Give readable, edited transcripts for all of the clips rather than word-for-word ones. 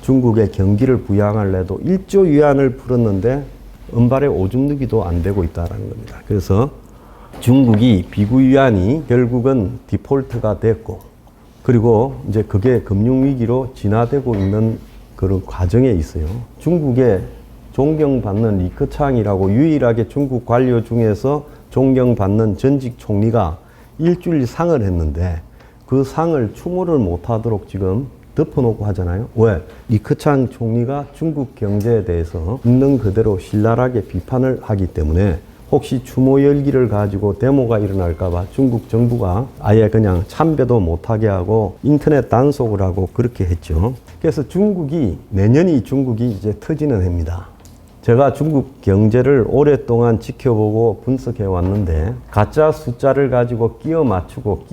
중국의 경기를 부양하려도 1조 위안을 풀었는데 은발의 오줌 누기도 안 되고 있다는 겁니다. 그래서 중국이 비구 위안이 결국은 디폴트가 됐고, 그리고 이제 그게 금융위기로 진화되고 있는 그런 과정에 있어요. 중국의 존경받는 리커창이라고 유일하게 중국 관료 중에서 존경받는 전직 총리가 일주일 상을 했는데 그 상을 추모를 못하도록 지금 덮어놓고 하잖아요. 왜? 리커창 총리가 중국 경제에 대해서 있는 그대로 신랄하게 비판을 하기 때문에 혹시 추모 열기를 가지고 데모가 일어날까봐 중국 정부가 아예 그냥 참배도 못하게 하고 인터넷 단속을 하고 그렇게 했죠. 그래서 내년이 중국이 이제 터지는 해입니다. 제가 중국 경제를 오랫동안 지켜보고 분석해 왔는데 가짜 숫자를 가지고 끼워 맞추고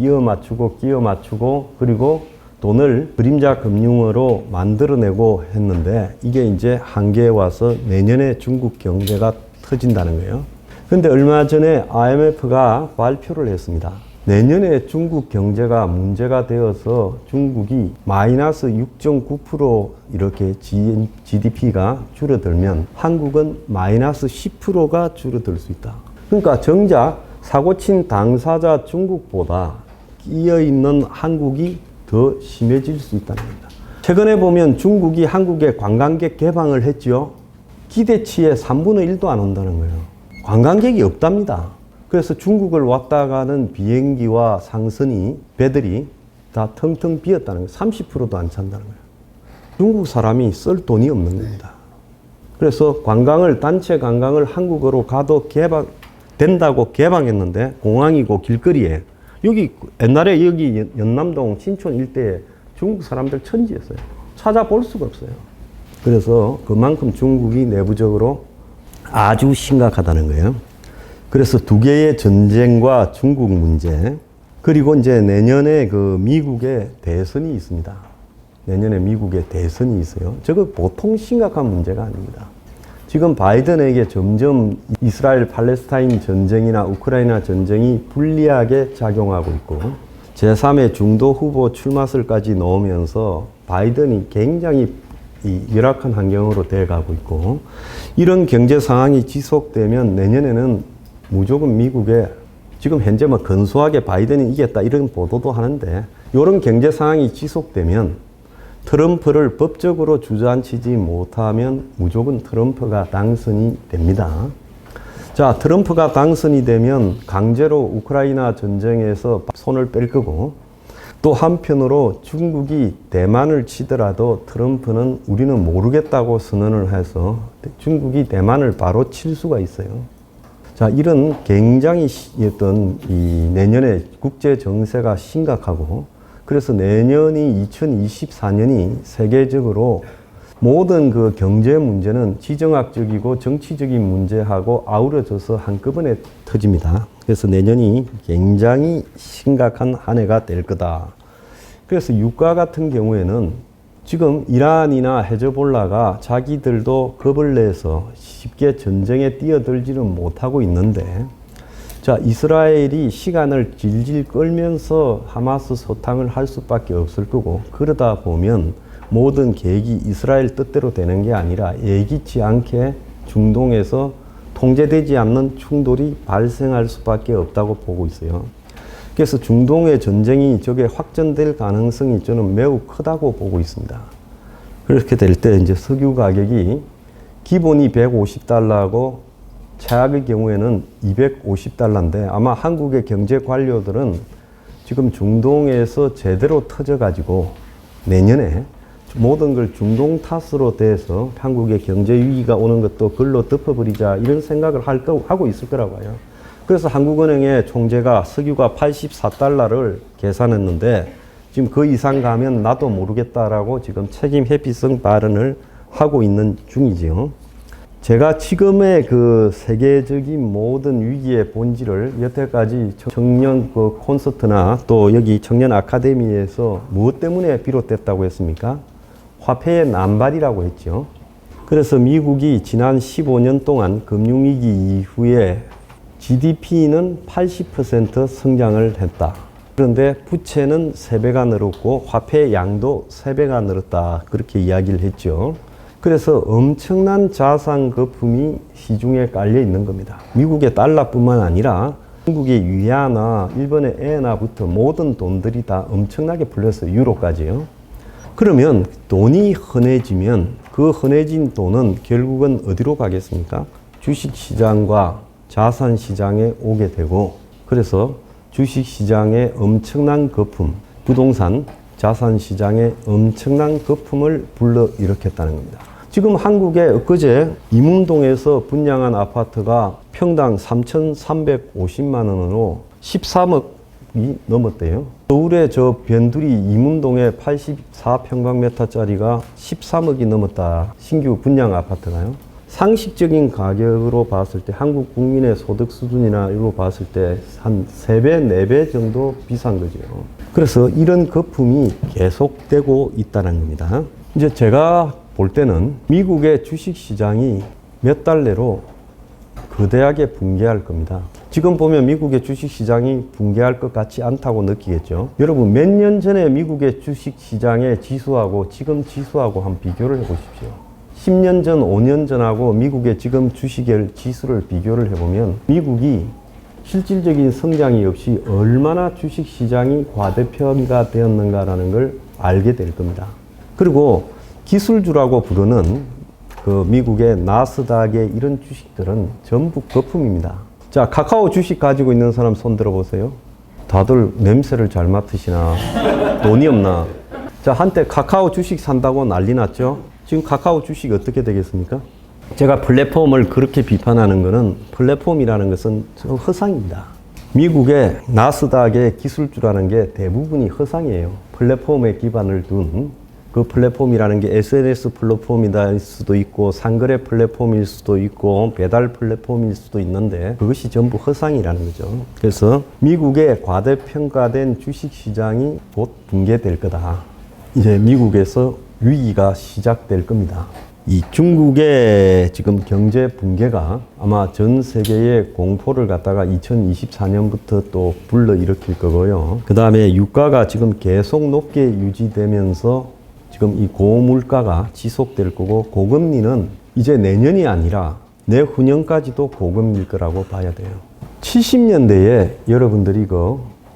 그리고 돈을 그림자 금융으로 만들어내고 했는데 이게 이제 한계에 와서 내년에 중국 경제가 터진다는 거예요. 근데 얼마 전에 IMF가 발표를 했습니다. 내년에 중국 경제가 문제가 되어서 중국이 마이너스 6.9% 이렇게 GDP가 줄어들면 한국은 마이너스 10%가 줄어들 수 있다. 그러니까 정작 사고친 당사자 중국보다 끼어있는 한국이 더 심해질 수 있다는 겁니다. 최근에 보면 중국이 한국에 관광객 개방을 했죠. 기대치의 3분의 1도 안 온다는 거예요. 관광객이 없답니다. 그래서 중국을 왔다 가는 비행기와 상선이, 배들이 다 텅텅 비었다는 거예요. 30%도 안 찬다는 거예요. 중국 사람이 쓸 돈이 없는 겁니다. 그래서 단체 관광을 한국으로 가도 된다고 개방했는데 공항이고 길거리에 옛날에 여기 연남동 신촌 일대에 중국 사람들 천지였어요. 찾아볼 수가 없어요. 그래서 그만큼 중국이 내부적으로 아주 심각하다는 거예요. 그래서 두 개의 전쟁과 중국 문제, 그리고 이제 내년에 그 미국의 대선이 있습니다. 내년에 미국의 대선이 있어요. 저거 보통 심각한 문제가 아닙니다. 지금 바이든에게 점점 이스라엘 팔레스타인 전쟁이나 우크라이나 전쟁이 불리하게 작용하고 있고 제3의 중도 후보 출마설까지 넣으면서 바이든이 굉장히 열악한 환경으로 돼가고 있고 이런 경제 상황이 지속되면 내년에는 무조건 미국에 지금 현재 근소하게 바이든이 이겼다 이런 보도도 하는데 이런 경제 상황이 지속되면 트럼프를 법적으로 주저앉히지 못하면 무조건 트럼프가 당선이 됩니다. 자, 트럼프가 당선이 되면 강제로 우크라이나 전쟁에서 손을 뺄 거고 또 한편으로 중국이 대만을 치더라도 트럼프는 우리는 모르겠다고 선언을 해서 중국이 대만을 바로 칠 수가 있어요. 자, 이런 굉장히 내년에 국제 정세가 심각하고 그래서 내년이 2024년이 세계적으로 모든 그 경제 문제는 지정학적이고 정치적인 문제하고 아우러져서 한꺼번에 터집니다. 그래서 내년이 굉장히 심각한 한 해가 될 거다. 그래서 유가 같은 경우에는 지금 이란이나 헤즈볼라가 자기들도 겁을 내서 쉽게 전쟁에 뛰어들지는 못하고 있는데 자, 이스라엘이 시간을 질질 끌면서 하마스 소탕을 할 수밖에 없을 거고 그러다 보면 모든 계획이 이스라엘 뜻대로 되는 게 아니라 예기치 않게 중동에서 통제되지 않는 충돌이 발생할 수밖에 없다고 보고 있어요. 그래서 중동의 전쟁이 저게 확전될 가능성이 저는 매우 크다고 보고 있습니다. 그렇게 될 때 이제 석유 가격이 기본이 150달러고 최악의 경우에는 250달러인데 아마 한국의 경제 관료들은 지금 중동에서 제대로 터져가지고 내년에 모든 걸 중동 탓으로 돼서 한국의 경제 위기가 오는 것도 그걸로 덮어버리자 이런 생각을 하고 있을 거라고 해요. 그래서 한국은행의 총재가 석유가 84달러를 계산했는데 지금 그 이상 가면 나도 모르겠다라고 지금 책임 회피성 발언을 하고 있는 중이지요. 제가 지금의 그 세계적인 모든 위기의 본질을 여태까지 청년 그 콘서트나 또 여기 청년 아카데미에서 무엇 때문에 비롯됐다고 했습니까? 화폐의 남발이라고 했죠. 그래서 미국이 지난 15년 동안 금융위기 이후에 GDP는 80% 성장을 했다. 그런데 부채는 3배가 늘었고 화폐의 양도 3배가 늘었다. 그렇게 이야기를 했죠. 그래서 엄청난 자산 거품이 시중에 깔려 있는 겁니다. 미국의 달러뿐만 아니라 한국의 위안화, 일본의 엔화부터 모든 돈들이 다 엄청나게 풀렸어요. 유로까지요. 그러면 돈이 흔해지면 그 흔해진 돈은 결국은 어디로 가겠습니까? 주식시장과 자산시장에 오게 되고, 그래서 주식시장의 엄청난 거품, 부동산, 자산시장의 엄청난 거품을 불러일으켰다는 겁니다. 지금 한국에 엊그제 이문동에서 분양한 아파트가 평당 3,350만 원으로 13억이 넘었대요. 서울의 저 변두리 이문동에 84평방미터짜리가 13억이 넘었다. 신규 분양 아파트가요. 상식적인 가격으로 봤을 때 한국 국민의 소득 수준이나 이로 봤을 때 한 3배, 4배 정도 비싼 거죠. 그래서 이런 거품이 계속되고 있다는 겁니다. 이제 제가 볼 때는 미국의 주식시장이 몇 달 내로 거대하게 붕괴할 겁니다. 지금 보면 미국의 주식시장이 붕괴할 것 같지 않다고 느끼겠죠. 여러분, 몇 년 전에 미국의 주식시장의 지수하고 지금 지수하고 한번 비교를 해보십시오. 10년 전, 5년 전하고 미국의 지금 주식의 지수를 비교를 해보면 미국이 실질적인 성장이 없이 얼마나 주식시장이 과대평가 되었는가라는 걸 알게 될 겁니다. 그리고 기술주라고 부르는 그 미국의 나스닥의 이런 주식들은 전부 거품입니다. 자, 카카오 주식 가지고 있는 사람 손 들어보세요. 다들 냄새를 잘 맡으시나? 돈이 없나? 자, 한때 카카오 주식 산다고 난리 났죠? 지금 카카오 주식 어떻게 되겠습니까? 제가 플랫폼을 그렇게 비판하는 것은 플랫폼이라는 것은 허상입니다. 미국의 나스닥의 기술주라는 게 대부분이 허상이에요. 플랫폼에 기반을 둔 그 플랫폼이라는 게 SNS 플랫폼일 수도 있고 상거래 플랫폼일 수도 있고 배달 플랫폼일 수도 있는데 그것이 전부 허상이라는 거죠. 그래서 미국의 과대평가된 주식시장이 곧 붕괴될 거다. 이제 미국에서 위기가 시작될 겁니다. 이 중국의 지금 경제 붕괴가 아마 전 세계의 공포를 갖다가 2024년부터 또 불러일으킬 거고요. 그 다음에 유가가 지금 계속 높게 유지되면서 지금 이 고물가가 지속될 거고, 고금리는 이제 내년이 아니라 내후년까지도 고금리일 거라고 봐야 돼요. 70년대에 여러분들이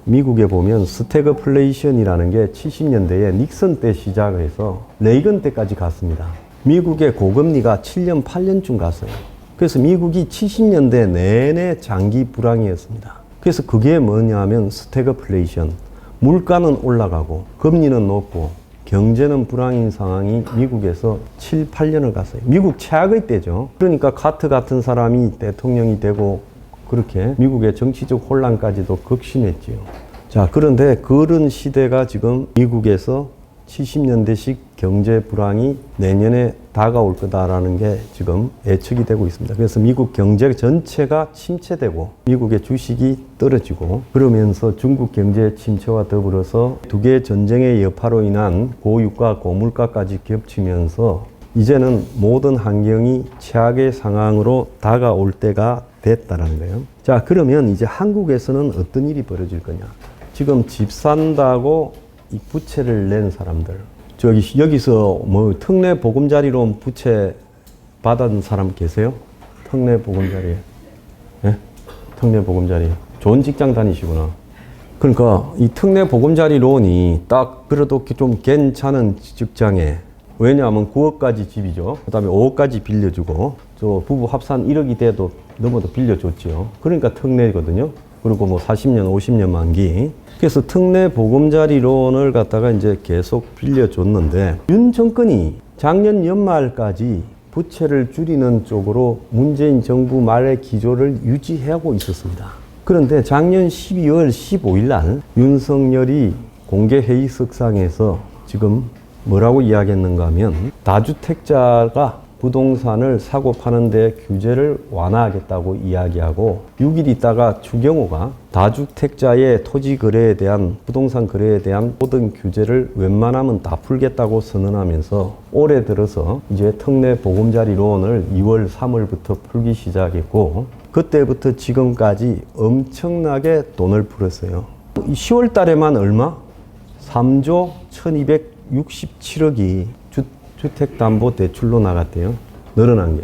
미국에 보면 스태그플레이션이라는 게 70년대에 닉슨 때 시작해서 레이건 때까지 갔습니다. 미국의 고금리가 7년, 8년쯤 갔어요. 그래서 미국이 70년대 내내 장기 불황이었습니다. 그래서 그게 뭐냐면 스태그플레이션. 물가는 올라가고 금리는 높고 경제는 불황인 상황이 미국에서 7, 8년을 갔어요. 미국 최악의 때죠. 그러니까 카트 같은 사람이 대통령이 되고 그렇게 미국의 정치적 혼란까지도 극심했지요. 자, 그런데 그런 시대가 지금 미국에서 70년대식 경제 불황이 내년에 다가올 거다라는 게 지금 예측이 되고 있습니다. 그래서 미국 경제 전체가 침체되고 미국의 주식이 떨어지고 그러면서 중국 경제 침체와 더불어서 두 개의 전쟁의 여파로 인한 고유가, 고물가까지 겹치면서 이제는 모든 환경이 최악의 상황으로 다가올 때가 됐다라는 거예요. 자, 그러면 이제 한국에서는 어떤 일이 벌어질 거냐? 지금 집 산다고 이 부채를 낸 사람들, 여기서 뭐 특례 보금자리로 부채 받은 사람 계세요? 특례 보금자리, 예? 특례 보금자리, 좋은 직장 다니시구나. 그러니까 이 특례 보금자리 론이 딱 그래도 좀 괜찮은 직장에, 왜냐하면 9억까지 집이죠. 그 다음에 5억까지 빌려주고, 저 부부 합산 1억이 돼도 넘어도 빌려줬죠. 그러니까 특례거든요. 그리고 뭐 40년, 50년 만기. 그래서 특례 보금자리론을 갖다가 이제 계속 빌려줬는데, 윤 정권이 작년 연말까지 부채를 줄이는 쪽으로 문재인 정부 말의 기조를 유지하고 있었습니다. 그런데 작년 12월 15일 날 윤석열이 공개회의석상에서 지금 뭐라고 이야기했는가 하면, 다주택자가 부동산을 사고 파는데 규제를 완화하겠다고 이야기하고, 6일 있다가 추경호가 다주택자의 토지 거래에 대한, 부동산 거래에 대한 모든 규제를 웬만하면 다 풀겠다고 선언하면서 올해 들어서 이제 특례 보금자리론을 2월, 3월부터 풀기 시작했고, 그때부터 지금까지 엄청나게 돈을 풀었어요. 10월 달에만 얼마? 3조 1267억이 주택담보대출로 나갔대요. 늘어난 게.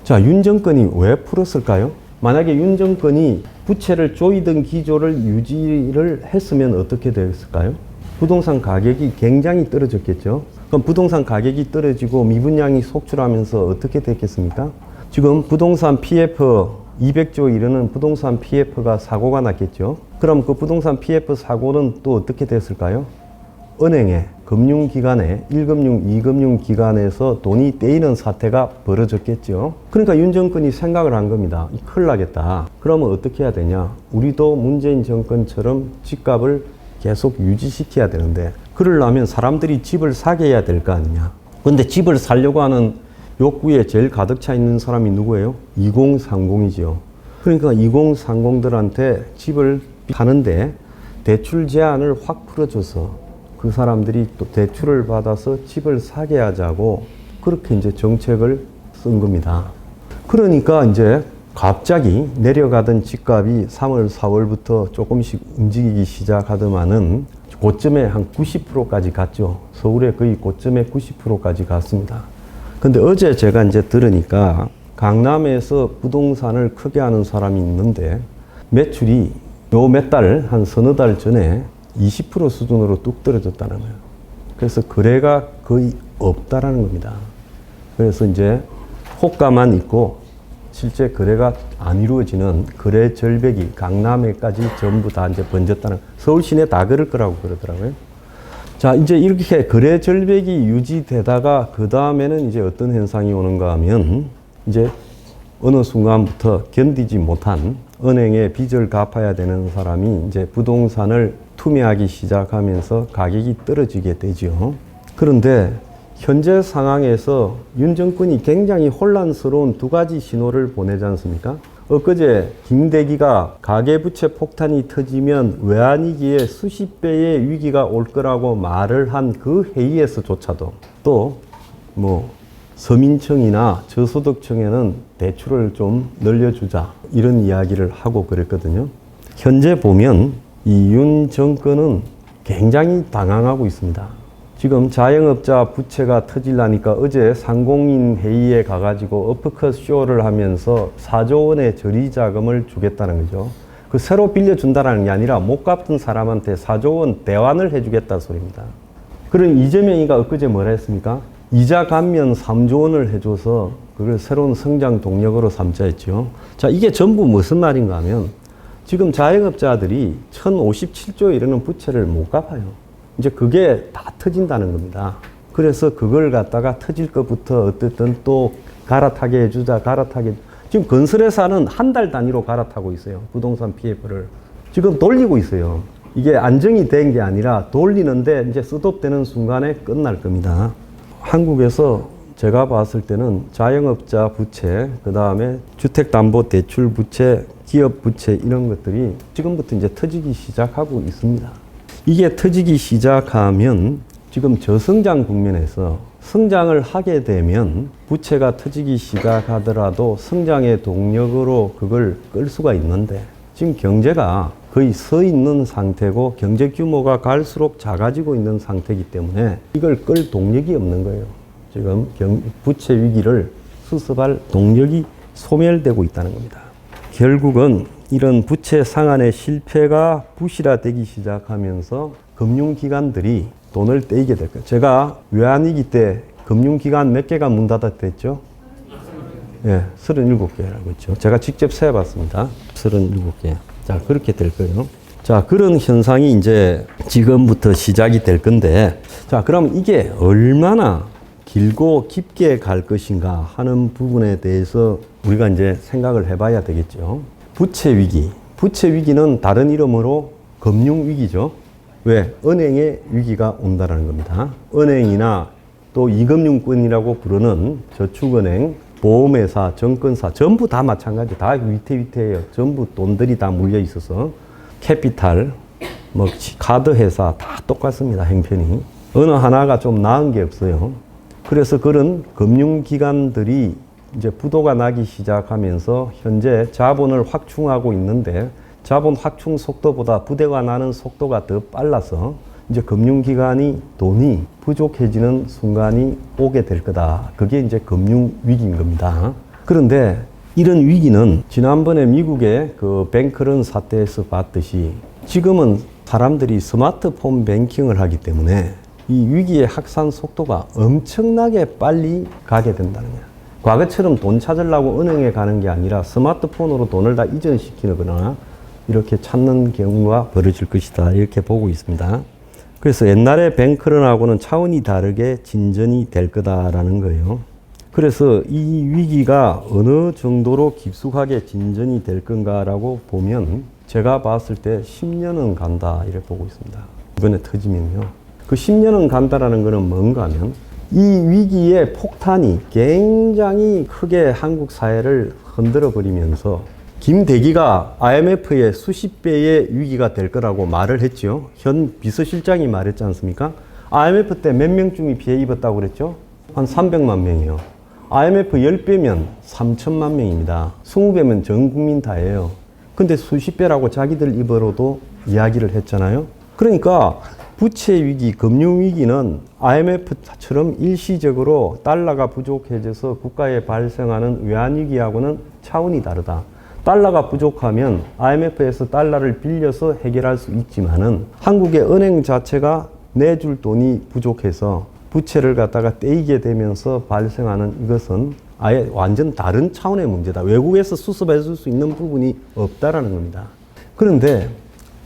자, 윤 정권이 왜 풀었을까요? 만약에 윤 정권이 부채를 조이던 기조를 유지를 했으면 어떻게 됐을까요? 부동산 가격이 굉장히 떨어졌겠죠. 그럼 부동산 가격이 떨어지고 미분양이 속출하면서 어떻게 됐겠습니까? 지금 부동산 PF 200조 이르는 부동산 PF가 사고가 났겠죠. 그럼 그 부동산 PF 사고는 또 어떻게 됐을까요? 은행에, 금융기관에, 1금융, 2금융 기관에서 돈이 떼이는 사태가 벌어졌겠죠. 그러니까 윤 정권이 생각을 한 겁니다. 큰일 나겠다. 그러면 어떻게 해야 되냐? 우리도 문재인 정권처럼 집값을 계속 유지시켜야 되는데, 그러려면 사람들이 집을 사게 해야 될 거 아니냐. 근데 집을 사려고 하는 욕구에 제일 가득 차 있는 사람이 누구예요? 2030이죠. 그러니까 2030들한테 집을 사는데 대출 제한을 확 풀어줘서 그 사람들이 또 대출을 받아서 집을 사게 하자고 그렇게 이제 정책을 쓴 겁니다. 그러니까 이제 갑자기 내려가던 집값이 3월, 4월부터 조금씩 움직이기 시작하더만은 고점에 한 90%까지 갔죠. 서울에 거의 고점에 90%까지 갔습니다. 근데 어제 제가 이제 들으니까 강남에서 부동산을 크게 하는 사람이 있는데 매출이 요 몇 달, 한 서너 달 전에 20% 수준으로 뚝 떨어졌다는 거예요. 그래서 거래가 거의 없다라는 겁니다. 그래서 이제 호가만 있고 실제 거래가 안 이루어지는 거래 절벽이 강남에까지 전부 다 이제 번졌다는, 서울 시내 다 그럴 거라고 그러더라고요. 자, 이제 이렇게 거래 절벽이 유지되다가 그 다음에는 이제 어떤 현상이 오는가 하면 이제 어느 순간부터 견디지 못한 은행에 빚을 갚아야 되는 사람이 이제 부동산을 투매하기 시작하면서 가격이 떨어지게 되죠. 그런데 현재 상황에서 윤 정권이 굉장히 혼란스러운 두 가지 신호를 보내지 않습니까? 엊그제 김대기가 가계부채 폭탄이 터지면 외환위기에 수십 배의 위기가 올 거라고 말을 한 그 회의에서조차도 또 뭐 서민층이나 저소득층에는 대출을 좀 늘려주자 이런 이야기를 하고 그랬거든요. 현재 보면 이 윤 정권은 굉장히 당황하고 있습니다. 지금 자영업자 부채가 터질라니까 어제 상공인 회의에 가가지고 어퍼컷 쇼를 하면서 4조 원의 저리 자금을 주겠다는 거죠. 그 새로 빌려준다는 게 아니라 못 갚은 사람한테 4조 원 대환을 해주겠다 소리입니다. 그럼 이재명이가 엊그제 뭐라 했습니까? 이자 감면 3조 원을 해줘서 그걸 새로운 성장 동력으로 삼자 했죠. 자, 이게 전부 무슨 말인가 하면 지금 자영업자들이 1057조에 이르는 부채를 못 갚아요. 이제 그게 다 터진다는 겁니다. 그래서 그걸 갖다가 터질 것부터 어쨌든 또 갈아타게 해주자, 지금 건설회사는 한 달 단위로 갈아타고 있어요. 부동산 PF를. 지금 돌리고 있어요. 이게 안정이 된 게 아니라 돌리는데 이제 셋업되는 순간에 끝날 겁니다. 한국에서 제가 봤을 때는 자영업자 부채, 그 다음에 주택담보대출 부채, 기업 부채 이런 것들이 지금부터 이제 터지기 시작하고 있습니다. 이게 터지기 시작하면 지금 저성장 국면에서 성장을 하게 되면 부채가 터지기 시작하더라도 성장의 동력으로 그걸 끌 수가 있는데 지금 경제가 거의 서 있는 상태고 경제 규모가 갈수록 작아지고 있는 상태이기 때문에 이걸 끌 동력이 없는 거예요. 지금 부채 위기를 수습할 동력이 소멸되고 있다는 겁니다. 결국은 이런 부채 상환의 실패가 부실화되기 시작하면서 금융기관들이 돈을 떼이게 될 거예요. 제가 외환위기 때 금융기관 몇 개가 문 닫았댔죠? 예, 37개라고 했죠. 제가 직접 세어봤습니다. 37개. 자, 그렇게 될 거예요. 자, 그런 현상이 이제 지금부터 시작이 될 건데, 자, 그럼 이게 얼마나 길고 깊게 갈 것인가 하는 부분에 대해서 우리가 이제 생각을 해봐야 되겠죠. 부채 위기. 부채 위기는 다른 이름으로 금융 위기죠. 왜? 은행의 위기가 온다는 겁니다. 은행이나 또 이금융권이라고 부르는 저축은행, 보험회사, 증권사 전부 다 마찬가지. 다 위태위태해요. 전부 돈들이 다 물려 있어서 캐피탈, 뭐 카드 회사 다 똑같습니다. 행편이. 어느 하나가 좀 나은 게 없어요. 그래서 그런 금융기관들이 이제 부도가 나기 시작하면서 현재 자본을 확충하고 있는데 자본 확충 속도보다 부대가 나는 속도가 더 빨라서 이제 금융기관이 돈이 부족해지는 순간이 오게 될 거다. 그게 이제 금융위기인 겁니다. 그런데 이런 위기는 지난번에 미국의 그 뱅크런 사태에서 봤듯이 지금은 사람들이 스마트폰 뱅킹을 하기 때문에 이 위기의 확산 속도가 엄청나게 빨리 가게 된다는 거야. 과거처럼 돈 찾으려고 은행에 가는 게 아니라 스마트폰으로 돈을 다 이전시키거나 이렇게 찾는 경우가 벌어질 것이다. 이렇게 보고 있습니다. 그래서 옛날에 뱅크런하고는 차원이 다르게 진전이 될 거다라는 거예요. 그래서 이 위기가 어느 정도로 깊숙하게 진전이 될 건가라고 보면 제가 봤을 때 10년은 간다 이렇게 보고 있습니다. 이번에 터지면요. 그 10년은 간다라는 거는 뭔가 하면 이 위기의 폭탄이 굉장히 크게 한국 사회를 흔들어 버리면서 김대기가 IMF의 수십 배의 위기가 될 거라고 말을 했죠. 현 비서실장이 말했지 않습니까? IMF 때 몇 명쯤이 피해 입었다고 그랬죠? 한 300만 명이요. IMF 10배면 3천만 명입니다. 20배면 전 국민 다예요. 근데 수십 배라고 자기들 입으로도 이야기를 했잖아요. 그러니까 부채 위기, 금융 위기는 IMF처럼 일시적으로 달러가 부족해져서 국가에 발생하는 외환 위기하고는 차원이 다르다. 달러가 부족하면 IMF에서 달러를 빌려서 해결할 수 있지만은 한국의 은행 자체가 내줄 돈이 부족해서 부채를 갖다가 떼이게 되면서 발생하는 이것은 아예 완전 다른 차원의 문제다. 외국에서 수습해 줄 수 있는 부분이 없다라는 겁니다. 그런데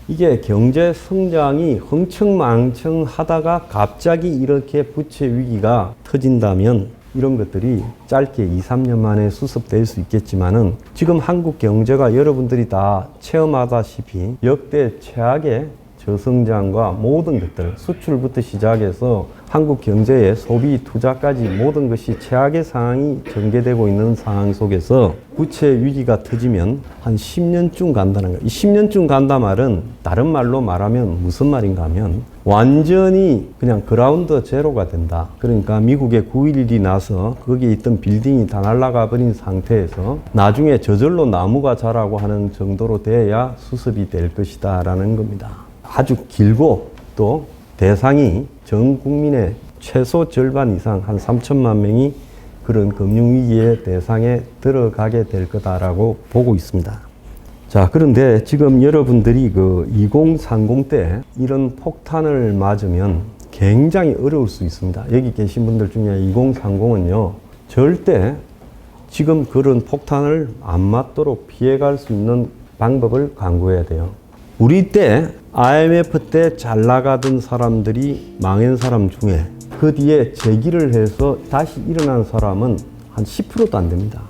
이게 경제 성장이 흥청망청 하다가 갑자기 이렇게 부채 위기가 터진다면 이런 것들이 짧게 2, 3년 만에 수습될 수 있겠지만은 지금 한국 경제가 여러분들이 다 체험하다시피 역대 최악의 저성장과 모든 것들, 수출부터 시작해서 한국 경제의 소비, 투자까지 모든 것이 최악의 상황이 전개되고 있는 상황 속에서 부채 위기가 터지면 한 10년쯤 간다는 거예요. 이 10년쯤 간다 말은 다른 말로 말하면 무슨 말인가 하면 완전히 그냥 그라운드 제로가 된다. 그러니까 미국의 9.11이 나서 거기에 있던 빌딩이 다 날아가 버린 상태에서 나중에 저절로 나무가 자라고 하는 정도로 돼야 수습이 될 것이다 라는 겁니다. 아주 길고 또 대상이 전 국민의 최소 절반 이상 한 3천만 명이 그런 금융위기의 대상에 들어가게 될 거다라고 보고 있습니다. 자, 그런데 지금 여러분들이 그 2030 때 이런 폭탄을 맞으면 굉장히 어려울 수 있습니다. 여기 계신 분들 중에 2030은요, 절대 지금 그런 폭탄을 안 맞도록 피해갈 수 있는 방법을 강구해야 돼요. 우리 때 IMF 때 잘 나가던 사람들이 망한 사람 중에 그 뒤에 재기를 해서 다시 일어난 사람은 한 10%도 안 됩니다.